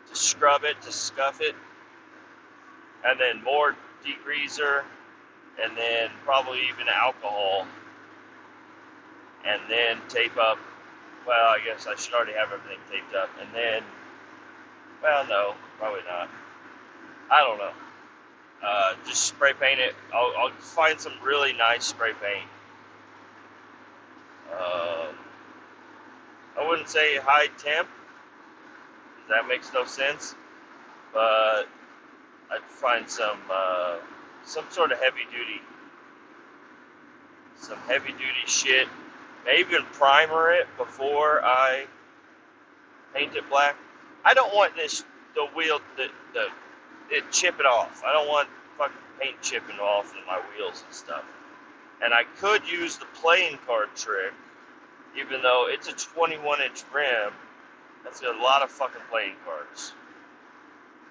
to scrub it, to scuff it, and then more degreaser, and then probably even alcohol. And then tape up, well, I guess I should already have everything taped up. And then, well, no, probably not. I don't know. Just spray paint it. I'll find some really nice spray paint. I wouldn't say high temp, because that makes no sense. But I'd find some sort of heavy duty shit. Maybe even primer it before I paint it black. I don't want the wheel, it chipping off. I don't want fucking paint chipping off in my wheels and stuff. And I could use the playing card trick, even though it's a 21-inch rim. That's a lot of fucking playing cards.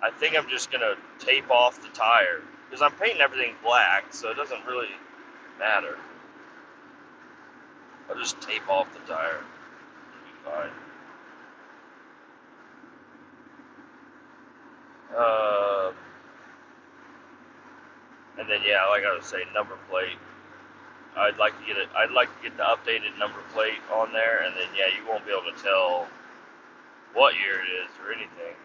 I think I'm just gonna tape off the tire, because I'm painting everything black, so it doesn't really matter. I'll just tape off the tire. It'll be fine. And then, yeah, like I was saying, number plate. I'd like to get the updated number plate on there, and then, yeah, you won't be able to tell what year it is or anything.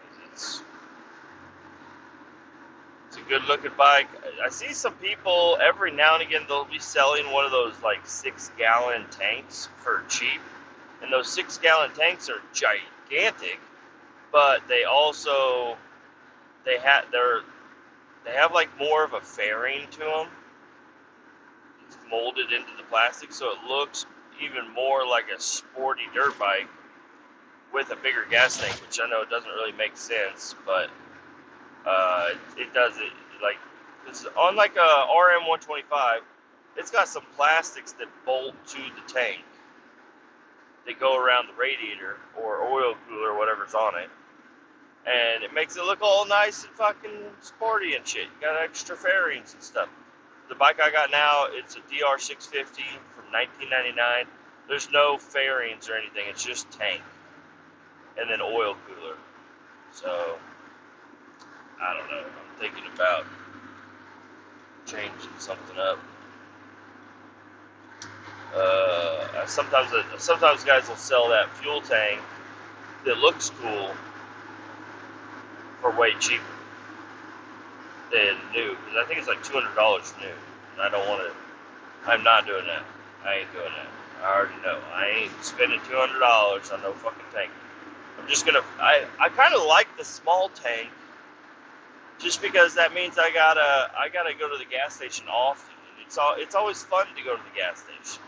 It's a good looking bike. I see some people every now and again, they'll be selling one of those like 6-gallon tanks for cheap, and those 6-gallon tanks are gigantic, but they also they have like more of a fairing to them. It's molded into the plastic, so it looks even more like a sporty dirt bike with a bigger gas tank, which I know doesn't really make sense, but it does it like it's on like a RM 125. It's got some plastics that bolt to the tank. They go around the radiator or oil cooler, whatever's on it, and it makes it look all nice and fucking sporty and shit. You got extra fairings and stuff. The bike I got now, it's a DR650 from 1999. There's no fairings or anything. It's just tank and then oil cooler. So I don't know. I'm thinking about changing something up. Sometimes guys will sell that fuel tank that looks cool for way cheaper than new. Because I think it's like $200 new. And I don't want to. I'm not doing that. I ain't doing that. I already know. I ain't spending $200 on no fucking tank. I'm just gonna. I kind of like the small tank, just because that means I gotta go to the gas station often. It's always fun to go to the gas station.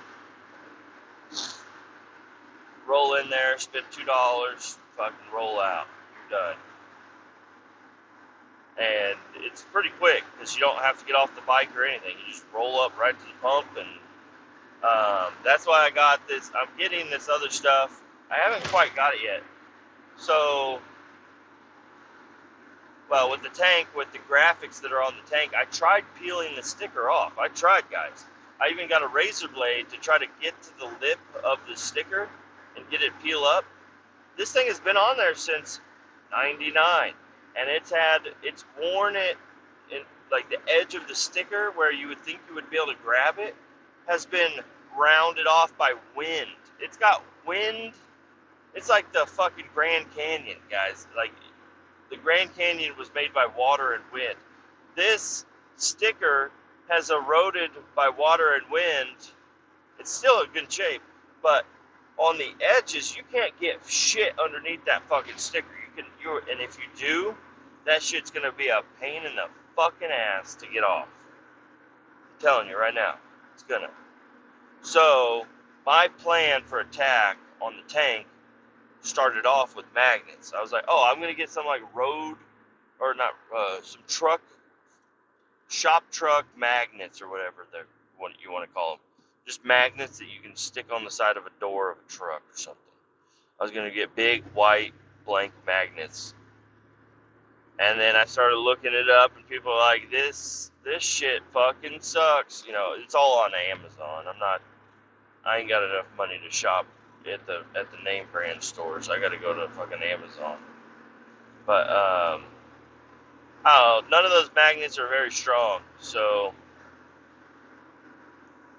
Roll in there, spend $2, fucking roll out. You're done. And it's pretty quick because you don't have to get off the bike or anything. You just roll up right to the pump, and that's why I got this. I'm getting this other stuff. I haven't quite got it yet. So, well, with the tank, with the graphics that are on the tank, I tried peeling the sticker off. I tried, guys. I even got a razor blade to try to get to the lip of the sticker and get it peel up. This thing has been on there since '99, and it's worn it in, like the edge of the sticker where you would think you would be able to grab it has been rounded off by wind. It's got wind. It's like the fucking Grand Canyon, guys. Like, the Grand Canyon was made by water and wind. This sticker has eroded by water and wind. It's still in good shape, but on the edges, you can't get shit underneath that fucking sticker. And if you do, that shit's gonna be a pain in the fucking ass to get off. I'm telling you right now, it's gonna. So, my plan for attack on the tank started off with magnets. I was like, oh, I'm gonna get some like some shop truck magnets or whatever what you want to call them. Just magnets that you can stick on the side of a door of a truck or something. I was gonna get big white blank magnets, and then I started looking it up, and people are like, this shit fucking sucks. You know, it's all on Amazon. I ain't got enough money to shop at the name brand stores. I gotta go to fucking Amazon. But none of those magnets are very strong, so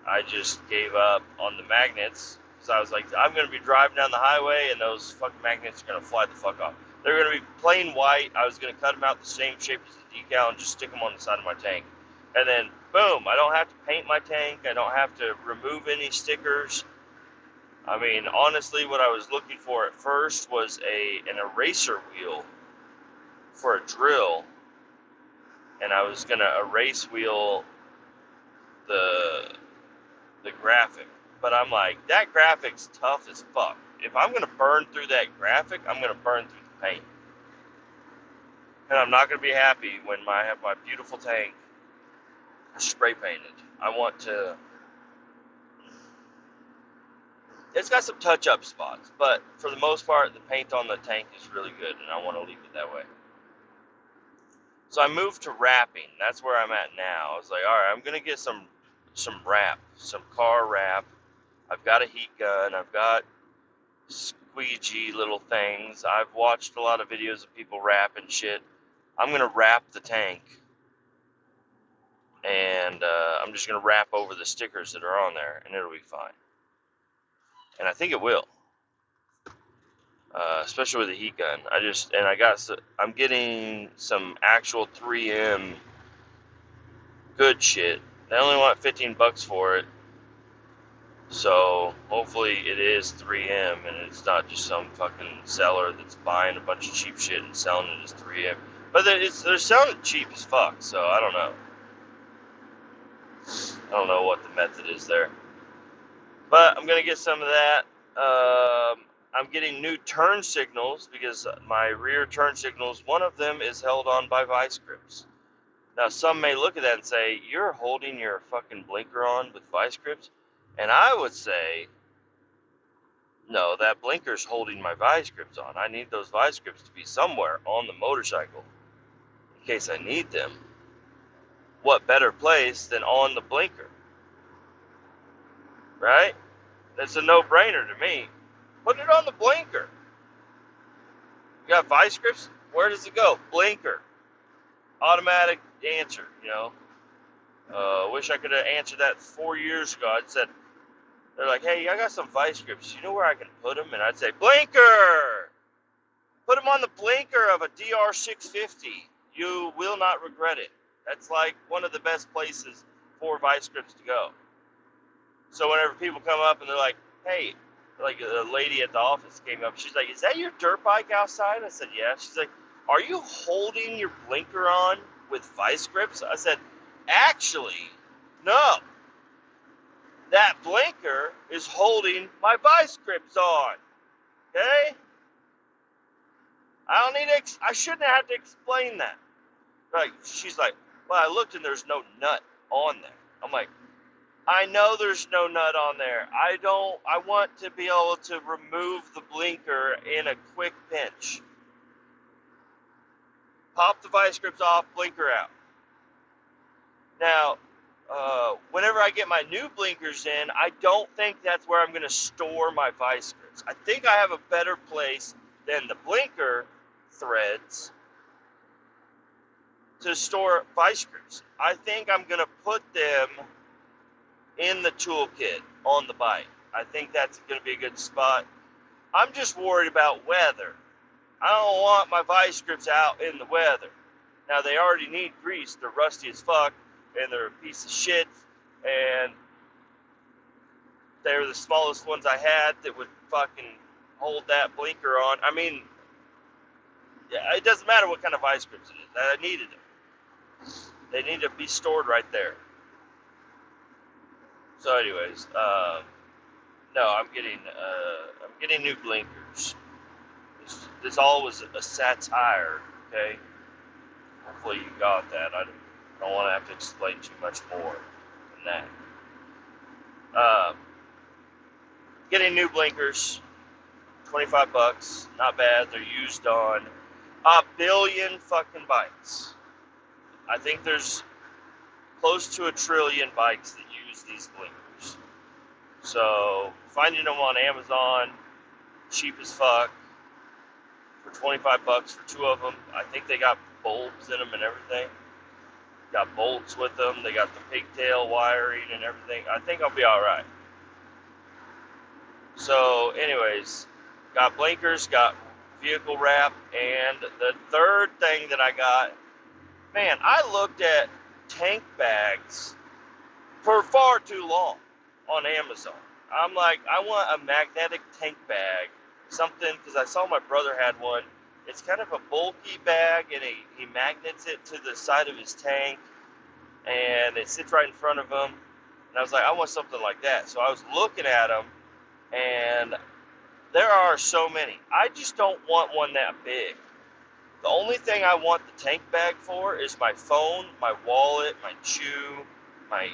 I just gave up on the magnets. So I was like, I'm gonna be driving down the highway, and those fucking magnets are gonna fly the fuck off. They're gonna be plain white. I was gonna cut them out the same shape as the decal and just stick them on the side of my tank. And then, boom, I don't have to paint my tank. I don't have to remove any stickers. I mean, honestly, what I was looking for at first was an eraser wheel for a drill, and I was gonna erase wheel the graphic. But I'm like, that graphic's tough as fuck. If I'm gonna burn through that graphic, I'm gonna burn through the paint, and I'm not gonna be happy when I have my beautiful tank spray painted. I want to. It's got some touch-up spots, but for the most part, the paint on the tank is really good, and I want to leave it that way. So I moved to wrapping. That's where I'm at now. I was like, all right, I'm going to get some wrap, some car wrap. I've got a heat gun. I've got squeegee little things. I've watched a lot of videos of people wrapping shit. I'm going to wrap the tank, and I'm just going to wrap over the stickers that are on there, and it'll be fine. And I think it will, especially with the heat gun. I'm getting some actual 3M good shit. They only want $15 for it, So hopefully it is 3M and it's not just some fucking seller that's buying a bunch of cheap shit and selling it as 3M. But they're selling it cheap as fuck, so I don't know. I don't know what the method is there. But I'm going to get some of that. I'm getting new turn signals because my rear turn signals, one of them is held on by vice grips. Now, some may look at that and say, you're holding your fucking blinker on with vice grips? And I would say, no, that blinker's holding my vice grips on. I need those vice grips to be somewhere on the motorcycle in case I need them. What better place than on the blinker? Right? That's a no-brainer to me. Put it on the blinker. You got vice grips? Where does it go? Blinker. Automatic answer, you know. Wish I could have answered that 4 years ago. I'd said, they're like, hey, I got some vice grips. You know where I can put them? And I'd say, blinker! Put them on the blinker of a DR650. You will not regret it. That's like one of the best places for vice grips to go. So whenever people come up and they're like, hey, like a lady at the office came up, she's like, is that your dirt bike outside? I said, yeah. She's like, are you holding your blinker on with vice grips? I said, actually, no. That blinker is holding my vice grips on. Okay? I shouldn't have to explain that. Like, she's like, well, I looked and there's no nut on there. I'm like, I know there's no nut on there. I want to be able to remove the blinker in a quick pinch. Pop the vice grips off, blinker out. Now, whenever I get my new blinkers in, I don't think that's where I'm going to store my vice grips. I think I have a better place than the blinker threads to store vice grips. I think I'm going to put them in the toolkit on the bike. I think that's going to be a good spot. I'm just worried about weather. I don't want my vice grips out in the weather. Now, they already need grease. They're rusty as fuck, and they're a piece of shit, and they were the smallest ones I had that would fucking hold that blinker on. I mean, it doesn't matter what kind of vice grips it is. I needed them. They need to be stored right there. So, anyways, no, I'm getting new blinkers. This all was a satire, okay? Hopefully you got that. I don't want to have to explain too much more than that. Getting new blinkers, $25, not bad. They're used on a billion fucking bikes. I think there's close to 1 trillion bikes that use these blinkers. So finding them on Amazon, cheap as fuck, for $25 for 2 of them. I think they got bulbs in them and everything. Got bolts with them. They got the pigtail wiring and everything. I think I'll be all right. So, anyways, got blinkers, got vehicle wrap, and the third thing that I got, man, I looked at tank bags for far too long on Amazon. I'm like, I want a magnetic tank bag, something, because I saw my brother had one. It's kind of a bulky bag, and he magnets it to the side of his tank, and it sits right in front of him. And I was like, I want something like that. So I was looking at them, and there are so many. I just don't want one that big. The only thing I want the tank bag for is my phone, my wallet, my shoe, my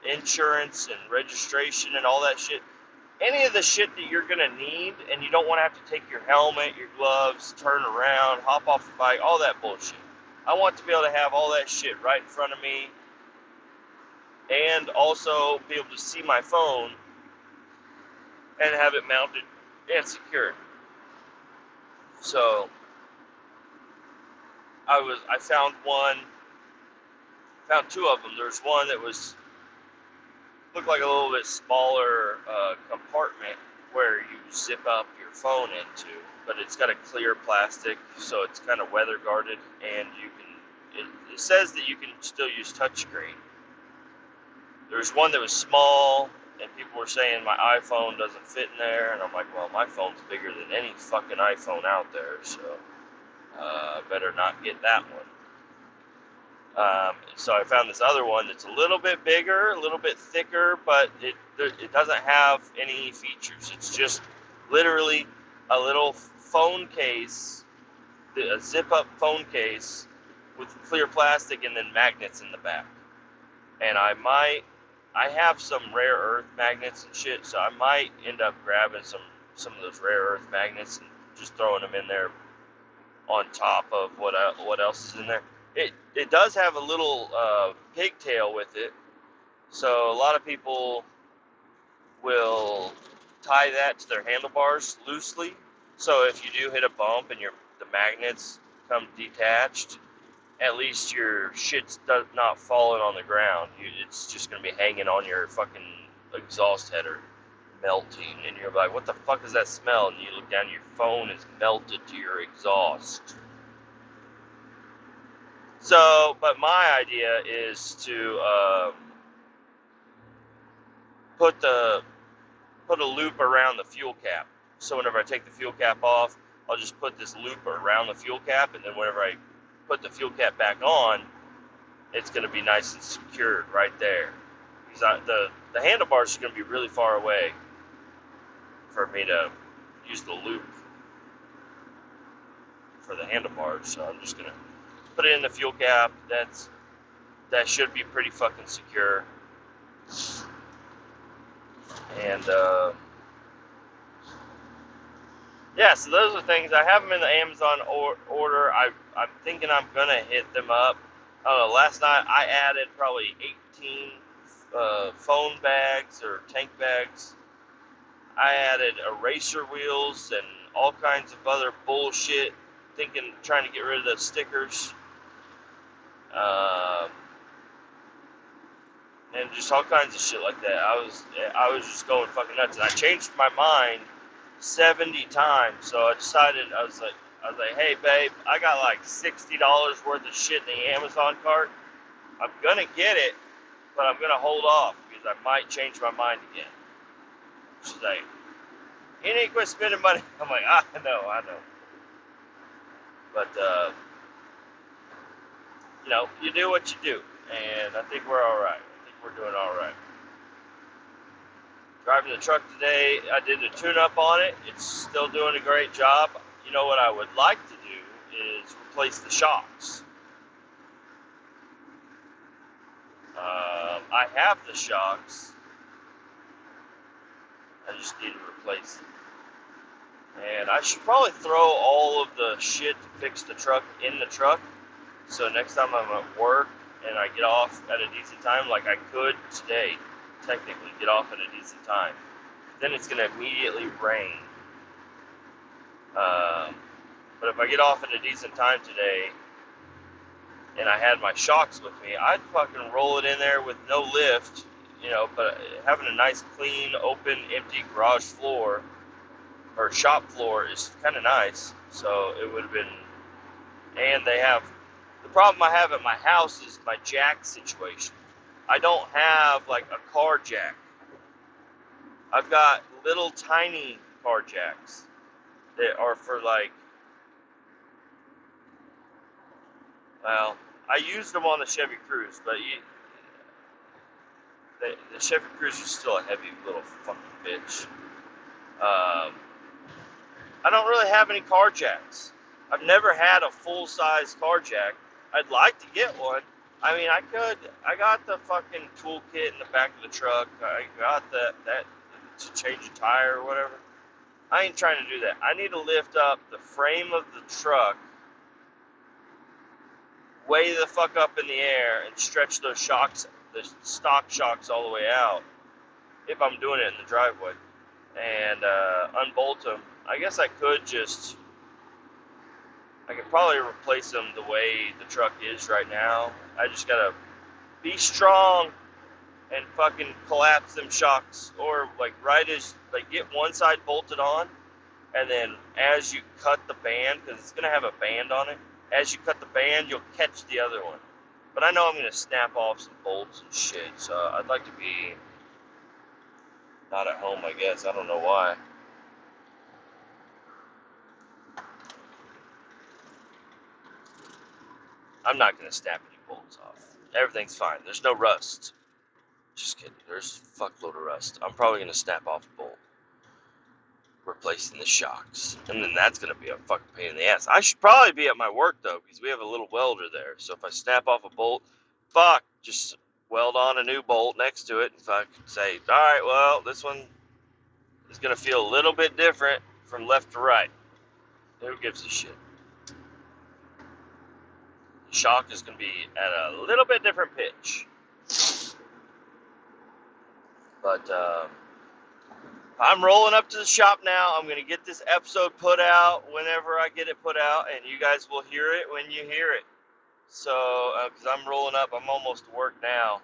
insurance and registration and all that shit. Any of the shit that you're going to need, and you don't want to have to take your helmet, your gloves, turn around, hop off the bike, all that bullshit. I want to be able to have all that shit right in front of me, and also be able to see my phone and have it mounted and secured. So I found found 2 of them. There's one that looked like a little bit smaller compartment where you zip up your phone into, but it's got a clear plastic, so it's kind of weather guarded, and it says that you can still use touchscreen. There's one that was small, and people were saying my iPhone doesn't fit in there, and I'm like, well, my phone's bigger than any fucking iPhone out there, so better not get that one. So I found this other one that's a little bit bigger, a little bit thicker, but it doesn't have any features. It's just literally a little phone case, a zip-up phone case with clear plastic and then magnets in the back. And I have some rare earth magnets and shit, so I might end up grabbing some of those rare earth magnets and just throwing them in there on top of what else is in there. It does have a little pigtail with it, so a lot of people will tie that to their handlebars loosely. So if you do hit a bump and the magnets come detached, at least your shit's not falling on the ground. It's just going to be hanging on your fucking exhaust header, melting. And you're like, what the fuck is that smell? And you look down, your phone is melted to your exhaust. So, but my idea is to put a loop around the fuel cap. So whenever I take the fuel cap off, I'll just put this loop around the fuel cap, and then whenever I put the fuel cap back on, it's going to be nice and secured right there. Because the handlebars are going to be really far away for me to use the loop for the handlebars. So I'm just going to put it in the fuel cap. That should be pretty fucking secure. And yeah, so those are things. I have them in the Amazon order. I'm thinking I'm gonna hit them up. I don't know. Last night I added probably 18 phone bags or tank bags. I added eraser wheels and all kinds of other bullshit, trying to get rid of the stickers. And just all kinds of shit like that. I was just going fucking nuts, and I changed my mind 70 times. So I decided, I was like, hey babe, I got like $60 worth of shit in the Amazon cart. I'm gonna get it, but I'm gonna hold off because I might change my mind again. She's like, you need to quit spending money. I'm like, I know. But you do what you do, and I think we're all right. We're doing all right. Driving the truck today, I did a tune-up on it. It's still doing a great job. You know what I would like to do is replace the shocks. I have the shocks. I just need to replace them. And I should probably throw all of the shit to fix the truck in the truck. So next time I'm at work and I get off at a decent time, like I could today, technically get off at a decent time, then it's going to immediately rain. But if I get off at a decent time today and I had my shocks with me, I'd fucking roll it in there with no lift, but having a nice, clean, open, empty garage floor or shop floor is kind of nice. So it would have been, and the problem I have at my house is my jack situation. I don't have like a car jack. I've got little tiny car jacks that are for like, well, I used them on the Chevy Cruze, but the Chevy Cruze is still a heavy little fucking bitch. I don't really have any car jacks. I've never had a full-size car jack. I'd like to get one. I mean, I got the fucking toolkit in the back of the truck. I got that to change a tire or whatever. I ain't trying to do that. I need to lift up the frame of the truck way the fuck up in the air and stretch those shocks, the stock shocks, all the way out if I'm doing it in the driveway, and unbolt them. I guess I could probably replace them the way the truck is right now. I just gotta be strong and fucking collapse them shocks, or get one side bolted on, and then as you cut the band, because it's gonna have a band on it, as you cut the band, you'll catch the other one. But I know I'm gonna snap off some bolts and shit, so I'd like to be Not at home, I guess. I don't know why. I'm not going to snap any bolts off. Everything's fine. There's no rust. Just kidding. There's a fuckload of rust. I'm probably going to snap off a bolt, replacing the shocks. And then that's going to be a fucking pain in the ass. I should probably be at my work, though, because we have a little welder there. So if I snap off a bolt, just weld on a new bolt next to it. If I could say, all right, well, this one is going to feel a little bit different from left to right. Who gives a shit? The shock is going to be at a little bit different pitch. But I'm rolling up to the shop now. I'm going to get this episode put out whenever I get it put out, and you guys will hear it when you hear it. So, because I'm rolling up, I'm almost to work now.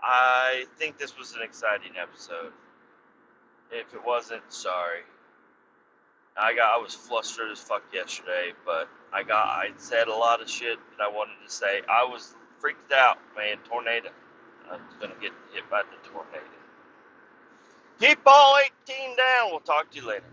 I think this was an exciting episode. If it wasn't, sorry. I was flustered as fuck yesterday, but I said a lot of shit that I wanted to say. I was freaked out, man. Tornado. I'm gonna get hit by the tornado. Keep all 18 down. We'll talk to you later.